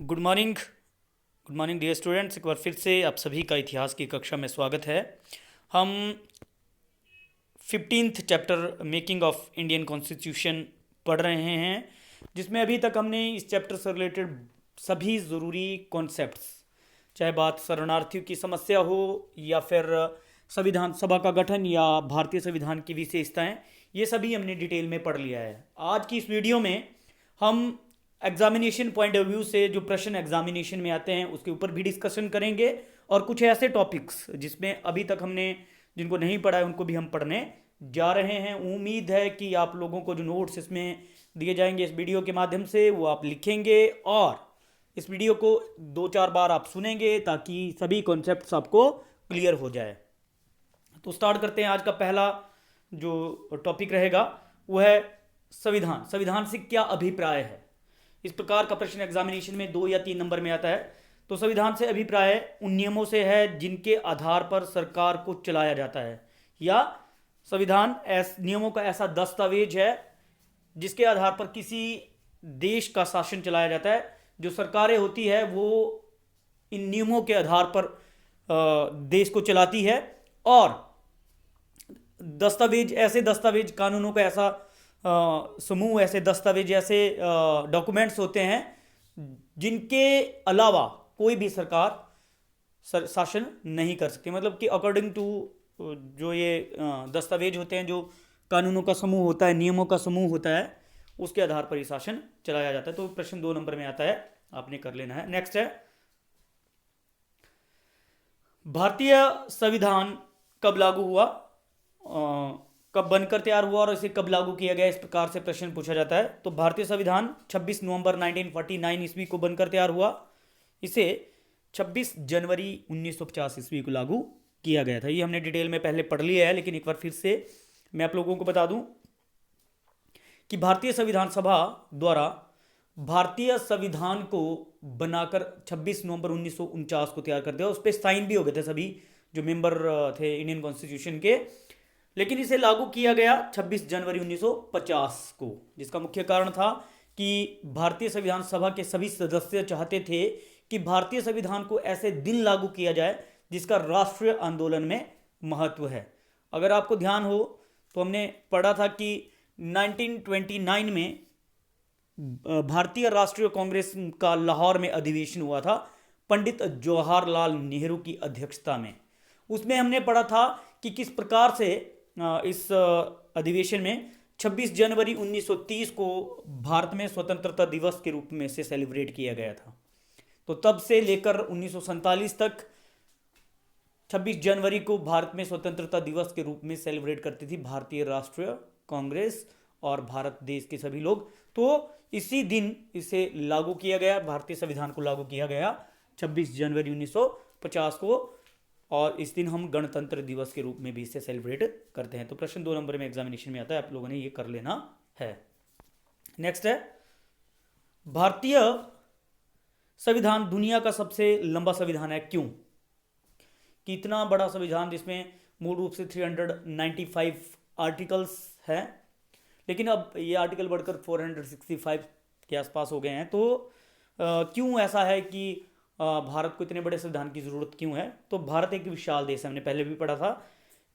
Good morning dear students. एक बार फिर से आप सभी का इतिहास की कक्षा में स्वागत है। हम 15th chapter making of Indian constitution पढ़ रहे हैं, जिसमें अभी तक हमने इस चैप्टर से रिलेटेड सभी ज़रूरी कॉन्सेप्ट्स, चाहे बात शरणार्थियों की समस्या हो या फिर संविधान सभा का गठन या भारतीय संविधान की विशेषताएं, ये सभी हमने डिटेल में पढ़ लिया है। आज की इस वीडियो में हम एग्जामिनेशन पॉइंट ऑफ व्यू से जो प्रश्न एग्जामिनेशन में आते हैं उसके ऊपर भी डिस्कशन करेंगे, और कुछ ऐसे टॉपिक्स जिसमें अभी तक हमने जिनको नहीं पढ़ा है उनको भी हम पढ़ने जा रहे हैं। उम्मीद है कि आप लोगों को जो नोट्स इसमें दिए जाएंगे इस वीडियो के माध्यम से वो आप लिखेंगे और इस वीडियो को 2-4 बार आप सुनेंगे ताकि सभी कॉन्सेप्ट्स आपको क्लियर हो जाए। तो स्टार्ट करते हैं। आज का पहला जो टॉपिक रहेगा वो है संविधान। संविधान से क्या अभिप्राय है। इस प्रकार का प्रश्न एग्जामिनेशन में 2 या 3 नंबर में आता है। तो संविधान से अभिप्राय उन नियमों से है जिनके आधार पर सरकार को चलाया जाता है, या संविधान नियमों का ऐसा दस्तावेज है जिसके आधार पर किसी देश का शासन चलाया जाता है। जो सरकारें होती है वो इन नियमों के आधार पर देश को चलाती है, और दस्तावेज ऐसे दस्तावेज कानूनों का ऐसा समूह, ऐसे दस्तावेज, ऐसे डॉक्यूमेंट्स होते हैं जिनके अलावा कोई भी सरकार शासन नहीं कर सकती। मतलब कि अकॉर्डिंग टू जो ये दस्तावेज होते हैं, जो कानूनों का समूह होता है, नियमों का समूह होता है, उसके आधार पर ही शासन चलाया जाता है। तो प्रश्न 2 नंबर में आता है, आपने कर लेना है। नेक्स्ट है, भारतीय संविधान कब लागू हुआ, कब बनकर तैयार हुआ और इसे कब लागू किया गया, इस प्रकार से प्रश्न पूछा जाता है। तो भारतीय संविधान 26 नवंबर 1949 ईस्वी को बनकर तैयार हुआ। इसे 26 जनवरी 1950 ईस्वी को लागू किया गया था। ये हमने डिटेल में पहले पढ़ लिया है, लेकिन एक बार फिर से मैं आप लोगों को बता दूं कि भारतीय संविधान सभा द्वारा भारतीय संविधान को बनाकर 26 नवंबर 1949 को तैयार कर दिया। उस पर साइन भी हो गए थे सभी जो मेंबर थे इंडियन कॉन्स्टिट्यूशन के, लेकिन इसे लागू किया गया 26 जनवरी 1950 को, जिसका मुख्य कारण था कि भारतीय संविधान सभा के सभी सदस्य चाहते थे कि भारतीय संविधान को ऐसे दिन लागू किया जाए जिसका राष्ट्रीय आंदोलन में महत्व है। अगर आपको ध्यान हो तो हमने पढ़ा था कि 1929 में भारतीय राष्ट्रीय कांग्रेस का लाहौर में अधिवेशन हुआ था पंडित जवाहरलाल नेहरू की अध्यक्षता में। उसमें हमने पढ़ा था कि किस प्रकार से इस अधिवेशन में 26 जनवरी 1930 को भारत में स्वतंत्रता दिवस के रूप में से सेलिब्रेट किया गया था। तो तब से लेकर 1947 तक 26 जनवरी को भारत में स्वतंत्रता दिवस के रूप में सेलिब्रेट करती थी भारतीय राष्ट्रीय कांग्रेस और भारत देश के सभी लोग। तो इसी दिन इसे लागू किया गया, भारतीय संविधान को लागू किया गया 26 जनवरी 1950 को, और इस दिन हम गणतंत्र दिवस के रूप में भी इसे सेलिब्रेट करते हैं। तो प्रश्न 2 नंबर में एग्जामिनेशन में आता है, आप लोगों ने ये कर लेना है। नेक्स्ट है, भारतीय संविधान दुनिया का सबसे लंबा संविधान है, क्यों? कि इतना बड़ा संविधान जिसमें मूल रूप से 395 आर्टिकल्स हैं, लेकिन अब ये आर्टिकल बढ़कर 465 के आसपास हो गए हैं। तो क्यों ऐसा है कि भारत को इतने बड़े संविधान की ज़रूरत क्यों है? तो भारत एक विशाल देश है, हमने पहले भी पढ़ा था,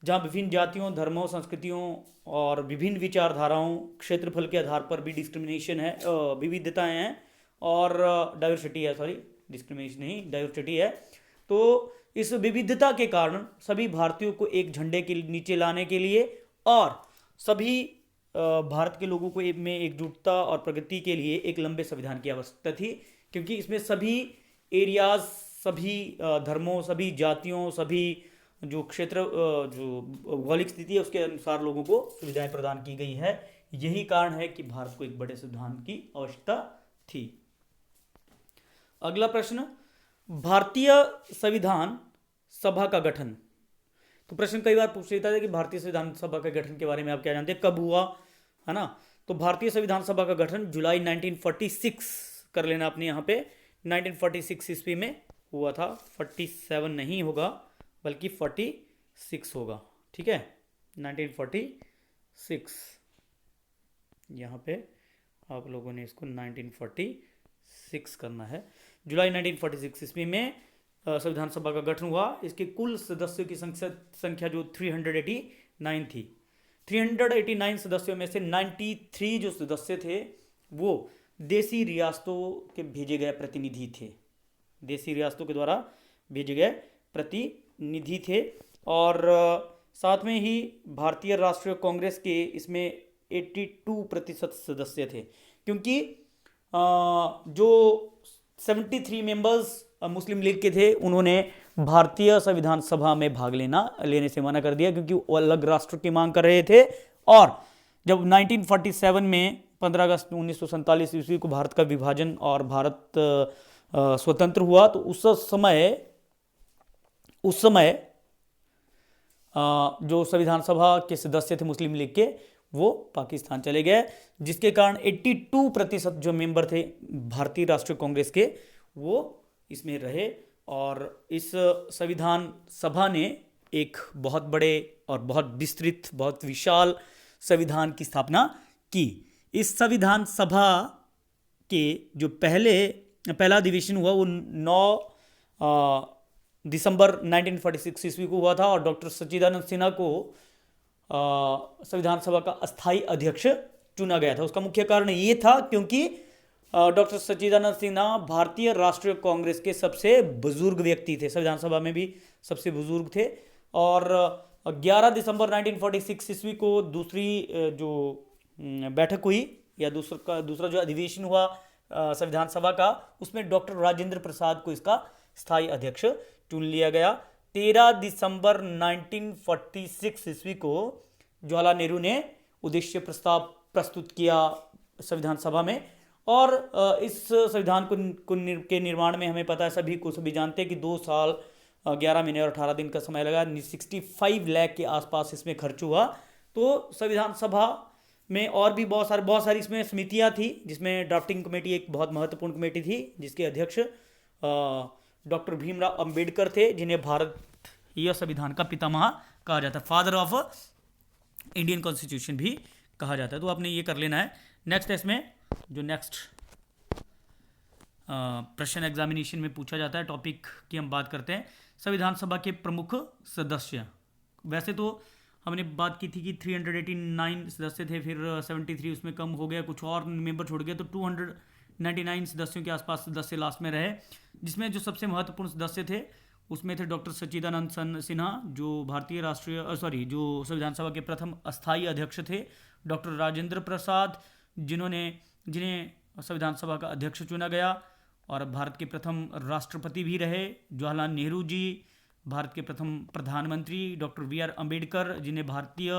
जहाँ विभिन्न जातियों, धर्मों, संस्कृतियों और विभिन्न विचारधाराओं, क्षेत्रफल के आधार पर भी डिस्क्रिमिनेशन है, विविधताएं हैं, और डाइवर्सिटी है, सॉरी डिस्क्रिमिनेशन नहीं, डाइवर्सिटी है। तो इस विविधता के कारण सभी भारतीयों को एक झंडे के नीचे लाने के लिए और सभी भारत के लोगों को में एकजुटता और प्रगति के लिए एक लंबे संविधान की आवश्यकता थी, क्योंकि इसमें सभी एरियाज, सभी धर्मों, सभी जातियों, सभी जो क्षेत्र, जो भौगोलिक स्थिति है उसके अनुसार लोगों को सुविधाएं प्रदान की गई है। यही कारण है कि भारत को एक बड़े संविधान की आवश्यकता थी। अगला प्रश्न, भारतीय संविधान सभा का गठन। तो प्रश्न कई बार पूछ लेता है कि भारतीय संविधान सभा के गठन के बारे में आप क्या जानते हैं, कब हुआ, है ना? तो भारतीय संविधान सभा का गठन जुलाई 1946 कर लेना अपने यहाँ पे, 1946 ईस्वी में हुआ था। 47 नहीं होगा बल्कि 46 होगा, ठीक है, 1946। यहाँ पे आप लोगों ने इसको 1946 1946 करना है। जुलाई 1946 ईस्वी में संविधान सभा का गठन हुआ। इसके कुल सदस्यों की संख्या जो 389 थी। 389 सदस्यों में से 93 जो सदस्य थे वो देसी रियासतों के भेजे गए प्रतिनिधि थे। देसी रियासतों के द्वारा भेजे गए प्रतिनिधि थे। और साथ में ही भारतीय राष्ट्रीय कांग्रेस के इसमें 82% सदस्य थे, क्योंकि जो 73 मेंबर्स मुस्लिम लीग के थे उन्होंने भारतीय संविधान सभा में भाग लेने से मना कर दिया, क्योंकि वो अलग राष्ट्र की मांग कर रहे थे। और जब 1947 में 15 अगस्त 1947 ईस्वी को भारत का विभाजन और भारत स्वतंत्र हुआ, तो उस समय जो संविधान सभा के सदस्य थे मुस्लिम लीग के, वो पाकिस्तान चले गए, जिसके कारण 82% जो मेंबर थे भारतीय राष्ट्रीय कांग्रेस के वो इसमें रहे। और इस संविधान सभा ने एक बहुत बड़े और बहुत विस्तृत, बहुत विशाल संविधान की स्थापना की। इस संविधान सभा के जो पहला अधिवेशन हुआ वो 9 दिसंबर 1946 ईस्वी को हुआ था, और डॉक्टर सच्चिदानंद सिन्हा को संविधान सभा का अस्थायी अध्यक्ष चुना गया था। उसका मुख्य कारण ये था क्योंकि डॉक्टर सच्चिदानंद सिन्हा भारतीय राष्ट्रीय कांग्रेस के सबसे बुजुर्ग व्यक्ति थे, संविधान सभा में भी सबसे बुजुर्ग थे। और 11 दिसंबर 1946 ईस्वी को दूसरी जो बैठक हुई या दूसरा जो अधिवेशन हुआ संविधान सभा का, उसमें डॉक्टर राजेंद्र प्रसाद को इसका स्थायी अध्यक्ष चुन लिया गया। 13 दिसंबर 1946 ईस्वी को जवाहरलाल नेहरू ने उद्देश्य प्रस्ताव प्रस्तुत किया संविधान सभा में। और इस संविधान के निर्माण में हमें पता है, सभी जानते हैं कि 2 साल 11 महीने और 18 दिन का समय लगा। 65 लाख के आसपास इसमें खर्च हुआ। तो संविधान सभा में और भी बहुत सारी इसमें समितियां थी, जिसमें ड्राफ्टिंग कमेटी एक बहुत महत्वपूर्ण कमेटी थी, जिसके अध्यक्ष डॉक्टर भीमराव अंबेडकर थे, जिन्हें भारतीय संविधान का पितामह कहा जाता है, फादर ऑफ इंडियन कॉन्स्टिट्यूशन भी कहा जाता है। तो आपने ये कर लेना है। नेक्स्ट है इसमें जो नेक्स्ट प्रश्न एग्जामिनेशन में पूछा जाता है, टॉपिक की हम बात करते हैं, संविधान सभा के प्रमुख सदस्य। वैसे तो हमने बात की थी कि 389 सदस्य थे, फिर 73 उसमें कम हो गया, कुछ और मेंबर छोड़ गए, तो 299 सदस्यों के आसपास सदस्य लास्ट में रहे। जिसमें जो सबसे महत्वपूर्ण सदस्य थे उसमें थे डॉक्टर सच्चिदानंद सिन्हा, जो संविधान सभा के प्रथम अस्थायी अध्यक्ष थे, डॉक्टर राजेंद्र प्रसाद, जिन्हें संविधान सभा का अध्यक्ष चुना गया, और भारत के प्रथम राष्ट्रपति भी रहे जवाहरलाल नेहरू जी, भारत के प्रथम प्रधानमंत्री डॉक्टर BR अम्बेडकर, जिन्हें भारतीय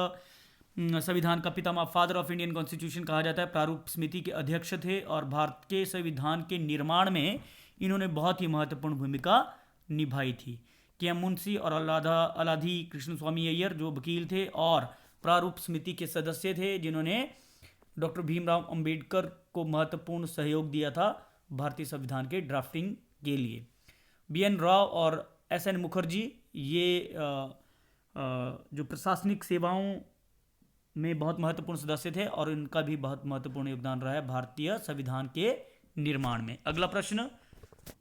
संविधान का पितामह, फादर ऑफ इंडियन कॉन्स्टिट्यूशन कहा जाता है, प्रारूप समिति के अध्यक्ष थे, और भारत के संविधान के निर्माण में इन्होंने बहुत ही महत्वपूर्ण भूमिका निभाई थी। KM मुंशी और अलाधी कृष्ण स्वामी अय्यर जो वकील थे और प्रारूप समिति के सदस्य थे, जिन्होंने डॉक्टर भीमराव अंबेडकर को महत्वपूर्ण सहयोग दिया था भारतीय संविधान के ड्राफ्टिंग के लिए। BN राव और SN मुखर्जी ये जो प्रशासनिक सेवाओं में बहुत महत्वपूर्ण सदस्य थे, और इनका भी बहुत महत्वपूर्ण योगदान रहा है भारतीय संविधान के निर्माण में। अगला प्रश्न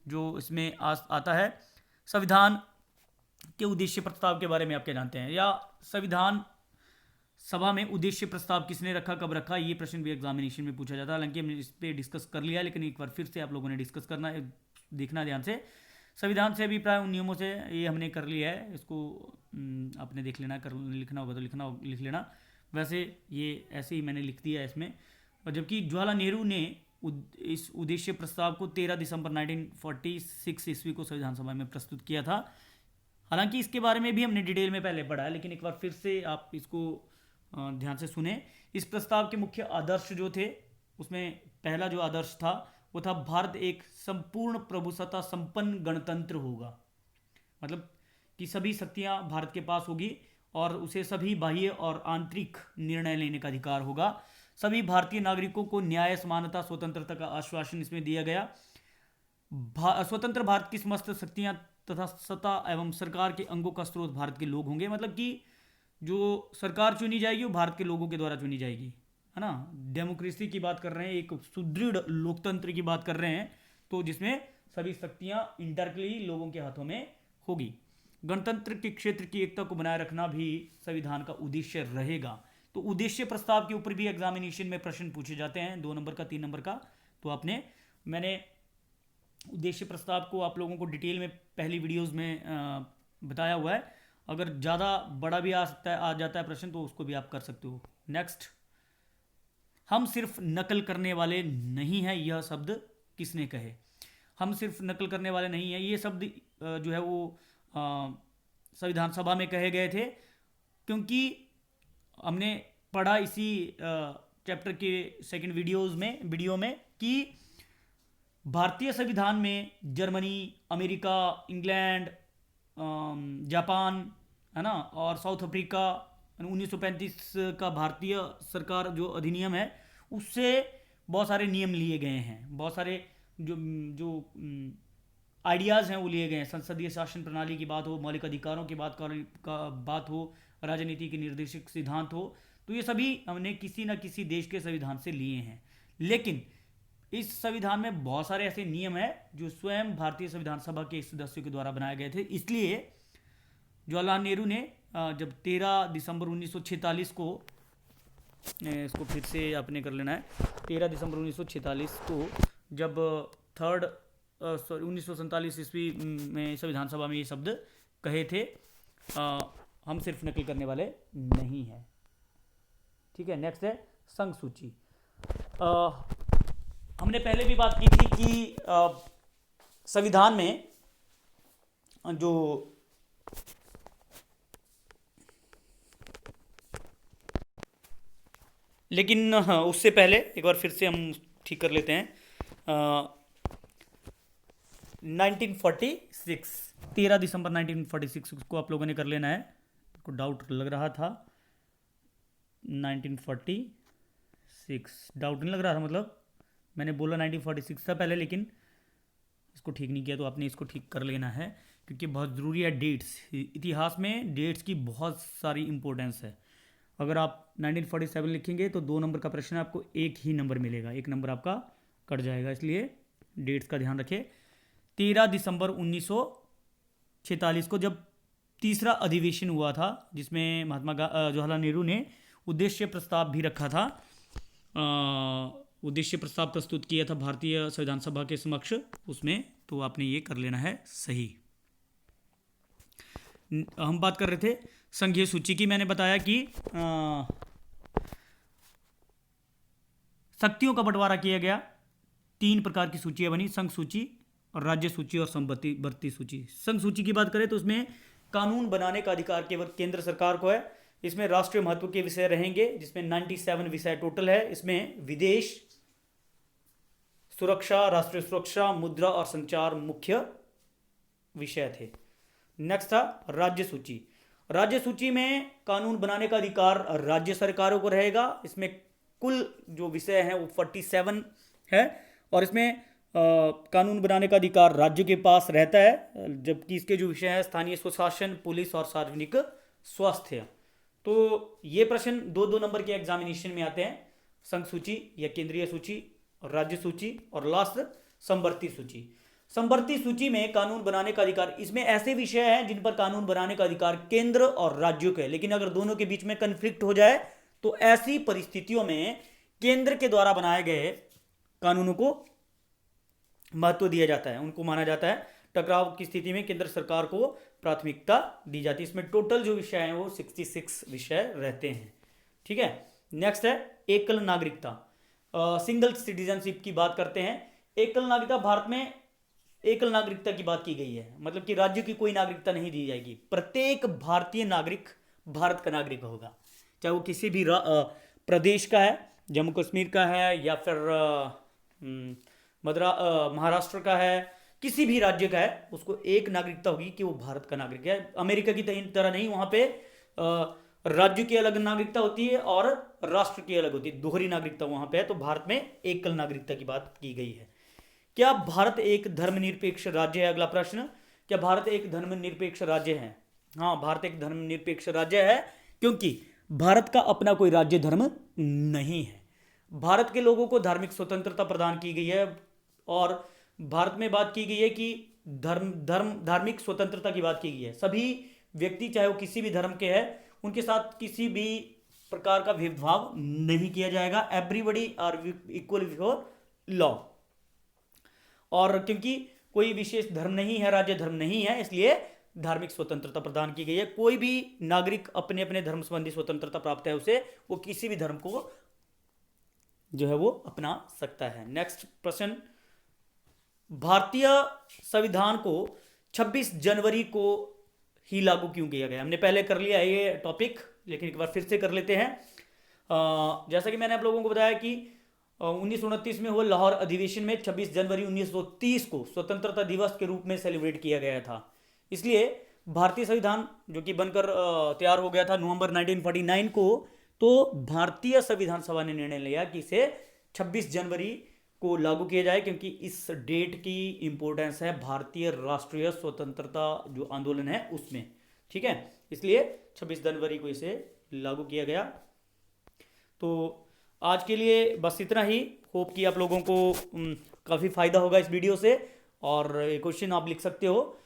जो इसमें आता है, संविधान के उद्देश्य प्रस्ताव के बारे में आप क्या जानते हैं, या संविधान सभा में उद्देश्य प्रस्ताव किसने रखा, कब रखा, ये प्रश्न भी एग्जामिनेशन में पूछा जाता है। हालांकि हमने इस पर डिस्कस कर लिया, लेकिन एक बार फिर से आप लोगों ने डिस्कस करना है, देखना ध्यान से। संविधान से अभिप्राय उन नियमों से, ये हमने कर लिया है, इसको आपने देख लेना, लिखना होगा तो लिख लेना। वैसे ये ऐसे ही मैंने लिख दिया है इसमें। और जबकि जवाहरलाल नेहरू ने इस उद्देश्य प्रस्ताव को 13 दिसंबर 1946 ईस्वी को संविधान सभा में प्रस्तुत किया था। हालांकि इसके बारे में भी हमने डिटेल में पहले पढ़ा है, लेकिन एक बार फिर से आप इसको ध्यान से सुने। इस प्रस्ताव के मुख्य आदर्श जो थे, उसमें पहला जो आदर्श था वो था, भारत एक संपूर्ण प्रभुसत्ता संपन्न गणतंत्र होगा। मतलब कि सभी शक्तियां भारत के पास होगी और उसे सभी बाह्य और आंतरिक निर्णय लेने का अधिकार होगा। सभी भारतीय नागरिकों को न्याय, समानता, स्वतंत्रता का आश्वासन इसमें दिया गया। स्वतंत्र भारत की समस्त शक्तियां तथा सत्ता एवं सरकार के अंगों का स्रोत भारत के लोग होंगे। मतलब कि जो सरकार चुनी जाएगी वो भारत के लोगों के द्वारा चुनी जाएगी, है ना। डेमोक्रेसी की बात कर रहे हैं, एक सुदृढ़ लोकतंत्र की बात कर रहे हैं, तो जिसमें सभी शक्तियां इंडायरेक्टली लोगों के हाथों में होगी। गणतंत्र के क्षेत्र की एकता को बनाए रखना भी संविधान का उद्देश्य रहेगा। तो उद्देश्य प्रस्ताव के ऊपर भी एग्जामिनेशन में प्रश्न पूछे जाते हैं, 2 नंबर का, 3 नंबर का। तो मैंने उद्देश्य प्रस्ताव को आप लोगों को डिटेल में पहली वीडियोस में बताया हुआ है। अगर ज़्यादा बड़ा भी आ जाता है प्रश्न तो उसको भी आप कर सकते हो। नेक्स्ट, हम सिर्फ नकल करने वाले नहीं हैं, यह शब्द किसने कहे? हम सिर्फ नकल करने वाले नहीं हैं, ये शब्द जो है वो संविधान सभा में कहे गए थे, क्योंकि हमने पढ़ा इसी चैप्टर के सेकंड वीडियो में कि भारतीय संविधान में जर्मनी, अमेरिका, इंग्लैंड, जापान, है ना, और साउथ अफ्रीका 1935 का भारतीय सरकार जो अधिनियम है उससे बहुत सारे नियम लिए गए हैं, बहुत सारे जो आइडियाज़ हैं वो लिए गए हैं। संसदीय शासन प्रणाली की बात हो, मौलिक अधिकारों की बात हो, राजनीति के निर्देशक सिद्धांत हो, तो ये सभी हमने किसी न किसी देश के संविधान से लिए हैं। लेकिन इस संविधान में बहुत सारे ऐसे नियम हैं जो स्वयं भारतीय संविधान सभा के सदस्यों के द्वारा बनाए गए थे। इसलिए जवाहरलाल नेहरू ने जब 13 दिसंबर 1946 को, इसको फिर से आपने कर लेना है, 13 दिसंबर 1946 को जब 1947 ईस्वी में संविधान सभा में ये शब्द कहे थे, हम सिर्फ नकल करने वाले नहीं हैं। ठीक है, नेक्स्ट है संघ सूची। हमने पहले भी बात की थी कि संविधान में जो लेकिन उससे पहले एक बार फिर से हम ठीक कर लेते हैं। 1946, 13 दिसंबर 1946 को आप लोगों ने कर लेना है। को डाउट लग रहा था 1946, डाउट नहीं लग रहा था, मतलब मैंने बोला 1946 था पहले, लेकिन इसको ठीक नहीं किया, तो आपने इसको ठीक कर लेना है क्योंकि बहुत ज़रूरी है। डेट्स, इतिहास में डेट्स की बहुत सारी इंपॉर्टेंस है। अगर आप 1947 लिखेंगे तो 2 नंबर का प्रश्न है, आपको 1 ही नंबर मिलेगा, 1 नंबर आपका कट जाएगा, इसलिए डेट्स का ध्यान रखें। 13 दिसंबर 1946 को जब तीसरा अधिवेशन हुआ था, जिसमें जवाहरलाल नेहरू ने उद्देश्य प्रस्ताव भी रखा था, उद्देश्य प्रस्ताव प्रस्तुत किया था भारतीय संविधान सभा के समक्ष, उसमें तो आपने ये कर लेना है सही। हम बात कर रहे थे संघीय सूची की। मैंने बताया कि शक्तियों का बंटवारा किया गया, 3 प्रकार की सूचियां बनी, संघ सूची और राज्य सूची और समवर्ती सूची। संघ सूची की बात करें तो उसमें कानून बनाने का अधिकार केवल केंद्र सरकार को है। इसमें राष्ट्रीय महत्व के विषय रहेंगे, जिसमें 97 विषय टोटल है। इसमें विदेश, सुरक्षा, राष्ट्रीय सुरक्षा, मुद्रा और संचार मुख्य विषय थे। नेक्स्ट था राज्य सूची। राज्य सूची में कानून बनाने का अधिकार राज्य सरकारों को रहेगा। इसमें कुल जो विषय हैं वो 47 है और इसमें कानून बनाने का अधिकार राज्य के पास रहता है, जबकि इसके जो विषय हैं स्थानीय स्वशासन, पुलिस और सार्वजनिक स्वास्थ्य। तो ये प्रश्न 2-2 नंबर के एग्जामिनेशन में आते हैं, संघ सूची या केंद्रीय सूची, राज्य सूची और लास्ट समवर्ती सूची। समवर्ती सूची में कानून बनाने का अधिकार, इसमें ऐसे विषय हैं जिन पर कानून बनाने का अधिकार केंद्र और राज्यों के, लेकिन अगर दोनों के बीच में कन्फ्लिक्ट हो जाए तो ऐसी परिस्थितियों में केंद्र के द्वारा बनाए गए कानूनों को महत्व दिया जाता है, उनको माना जाता है। टकराव की स्थिति में केंद्र सरकार को प्राथमिकता दी जाती है। इसमें टोटल जो विषय हैं वो 66 विषय रहते हैं। ठीक है, नेक्स्ट है एकल नागरिकता, सिंगल सिटीजनशिप की बात करते हैं। एकल नागरिकता, भारत में एकल नागरिकता की बात की गई है, मतलब कि राज्य की कोई नागरिकता नहीं दी जाएगी। प्रत्येक भारतीय नागरिक भारत का नागरिक होगा, चाहे वो किसी भी प्रदेश का है, जम्मू कश्मीर का है या फिर महाराष्ट्र का है, किसी भी राज्य का है, उसको एक नागरिकता होगी कि वो भारत का नागरिक है। अमेरिका की तरह नहीं, वहाँ पे राज्य की अलग नागरिकता होती है और राष्ट्र की अलग होती है, दोहरी नागरिकता वहाँ पे है। तो भारत में एकल नागरिकता की बात की गई है। क्या भारत एक धर्मनिरपेक्ष राज्य है? अगला प्रश्न, क्या भारत एक धर्मनिरपेक्ष राज्य है? हाँ, भारत एक धर्मनिरपेक्ष राज्य है, क्योंकि भारत का अपना कोई राज्य धर्म नहीं है। भारत के लोगों को धार्मिक स्वतंत्रता प्रदान की गई है और भारत में बात की गई है कि धार्मिक स्वतंत्रता की बात की गई है। सभी व्यक्ति चाहे वो किसी भी धर्म के हैं उनके साथ किसी भी प्रकार का भेदभाव नहीं किया जाएगा। Everybody are equal before law. और क्योंकि कोई विशेष धर्म नहीं है, राज्य धर्म नहीं है, इसलिए धार्मिक स्वतंत्रता प्रदान की गई है। कोई भी नागरिक अपने अपने धर्म संबंधी स्वतंत्रता प्राप्त है उसे, वो किसी भी धर्म को जो है वो अपना सकता है। नेक्स्ट प्रश्न, भारतीय संविधान को 26 जनवरी को ही लागू क्यों किया गया? हमने पहले कर लिया है ये टॉपिक, लेकिन एक बार फिर से कर लेते हैं। जैसा कि मैंने आप लोगों को बताया कि 1929 में हुए लाहौर अधिवेशन में 26 जनवरी 1930 को स्वतंत्रता दिवस के रूप में सेलिब्रेट किया गया था। इसलिए भारतीय संविधान जो कि बनकर तैयार हो गया था नवंबर 1949 को, तो भारतीय संविधान सभा ने निर्णय लिया कि इसे 26 जनवरी को लागू किया जाए, क्योंकि इस डेट की इंपॉर्टेंस है भारतीय राष्ट्रीय स्वतंत्रता जो आंदोलन है उसमें। ठीक है, इसलिए 26 जनवरी को इसे लागू किया गया। तो आज के लिए बस इतना ही। होप कि आप लोगों को काफ़ी फ़ायदा होगा इस वीडियो से। और ये क्वेश्चन आप लिख सकते हो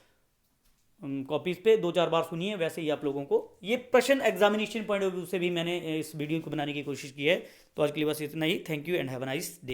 कॉपीज पे, 2-4 बार सुनिए, वैसे ही आप लोगों को ये प्रश्न एग्जामिनेशन पॉइंट ऑफ व्यू से भी मैंने इस वीडियो को बनाने की कोशिश की है। तो आज के लिए बस इतना ही। Thank you and have a nice day.